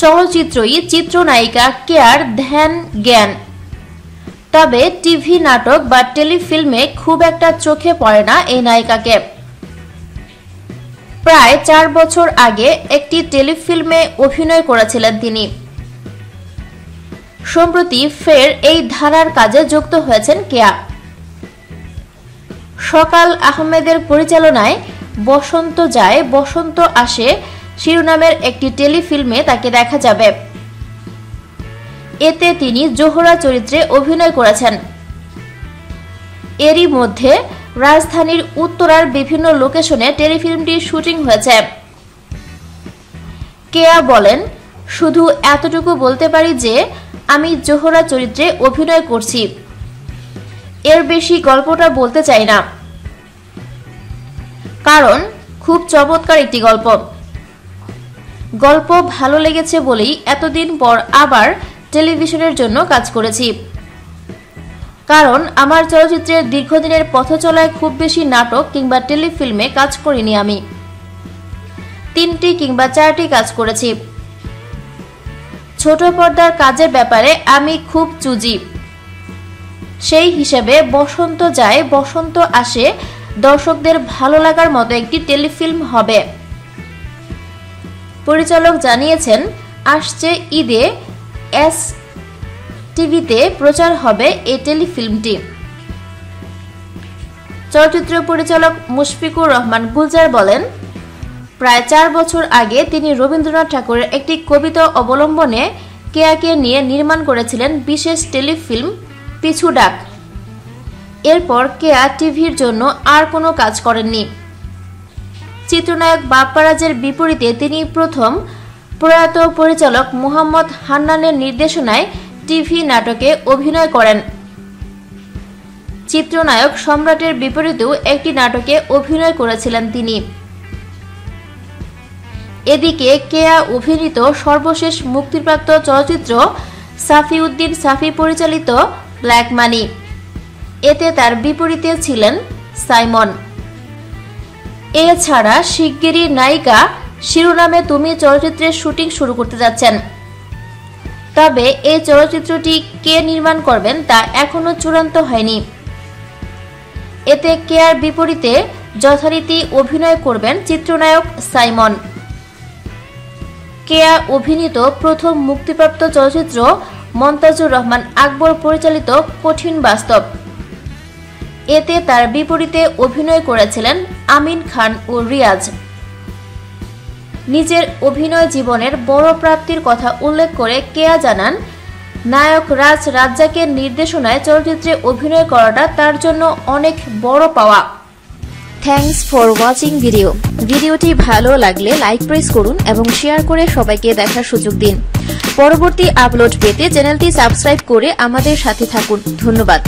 চলচ্চিত্রই চিত্রনায়িকা কেয়ার ধ্যান জ্ঞান। তবে টিভি নাটক বা টেলিফিল্মে খুব একটা চোখে পড়ে না এই নায়িকাকে। প্রায় 4 বছর আগে একটি টেলিফিল্মে অভিনয় করেছিলেন তিনি। সম্প্রতি ফের এই ধারার কাজে যুক্ত হয়েছেন কেয়া। সকাল আহমেদের পরিচালনায় বসন্ত যায় বসন্ত আসে শিরোনামের একটি টেলিফিল্মে তাকে দেখা যাবে। এতে তিনি জোহরা চরিত্রে অভিনয় করেছেন। এরই মধ্যে রাজধানীর উত্তরার বিভিন্ন লোকেশনে টেলিফিল্মটির শুটিং হয়েছে। কেয়া বলেন, শুধু এতটুকু বলতে পারি যে আমি জোহরা চরিত্রে অভিনয় করছি, এর বেশি গল্পটা বলতে চাই না, কারণ খুব চমৎকার একটি গল্প ভালো লেগেছে বলেই এতদিন পর আবার টেলিভিশনের জন্য কাজ করেছি। কারণ আমার চলচ্চিত্রের দীর্ঘদিনের পথ চলায় খুব বেশি নাটক কিংবা টেলিফিল্মে কাজ করিনি। আমি 3টি কিংবা 4টি কাজ করেছি। ছোট পর্দার কাজের ব্যাপারে আমি খুব চুজি। সেই হিসেবে বসন্ত যায় বসন্ত আসে দর্শকদের ভালো লাগার মতো একটি টেলিফিল্ম হবে। পরিচালক জানিয়েছেন, আসছে ঈদে এস টিভিতে প্রচার হবে এই টেলিফিল্মটি। চলচ্চিত্র পরিচালক মুশফিকুর রহমান গুলজার বলেন, প্রায় 4 বছর আগে তিনি রবীন্দ্রনাথ ঠাকুরের একটি কবিতা অবলম্বনে কেয়াকে নিয়ে নির্মাণ করেছিলেন বিশেষ টেলিফিল্ম পিছু ডাক। এরপর কেয়া টিভির জন্য আর কোনো কাজ করেননি। চিত্রনায়ক বাপ্পারাজের বিপরীতে তিনি প্রথম প্রয়াত পরিচালক মুহাম্মদ হান্নানের নির্দেশনায় টিভি নাটকে অভিনয় করেন। চিত্রনায়ক সম্রাটের বিপরীতেও একটি নাটকে অভিনয় করেছিলেন তিনি। এদিকে কেয়া অভিনীত সর্বশেষ মুক্তিপ্রাপ্ত চলচ্চিত্র সাফি উদ্দিন সাফি পরিচালিত ব্ল্যাক মানি, এতে তার বিপরীতে ছিলেন সাইমন। এছাড়া শিগগিরই নায়িকা শিরোনামে তুমি চলচ্চিত্রের শুটিং শুরু করতে যাচ্ছেন। তবে এই চলচ্চিত্রটি কে নির্মাণ করবেন তা এখনো চূড়ান্ত হয়নি। এতে কেয়ার বিপরীতে যথারীতি অভিনয় করবেন চিত্রনায়ক সাইমন। কেয়া অভিনীত প্রথম মুক্তিপ্রাপ্ত চলচ্চিত্র মন্তাজুর রহমান আকবর পরিচালিত কঠিন বাস্তব, এতে তার বিপরীতে অভিনয় করেছিলেন আমিন খান ও রিয়াজ। নিজের অভিনয় জীবনের বড় প্রাপ্তির কথা উল্লেখ করে কেয়া জানান, নায়ক রাজ রাজ্জাকের নির্দেশনায় চলচ্চিত্রে অভিনয় করাটা তার জন্য অনেক বড় পাওয়া। থ্যাঙ্কস ফর ওয়াচিং ভিডিওটি ভালো লাগলে লাইক প্রেস করুন এবং শেয়ার করে সবাইকে দেখার সুযোগ দিন। পরবর্তী আপলোড পেতে চ্যানেলটি সাবস্ক্রাইব করে আমাদের সাথে থাকুন। ধন্যবাদ।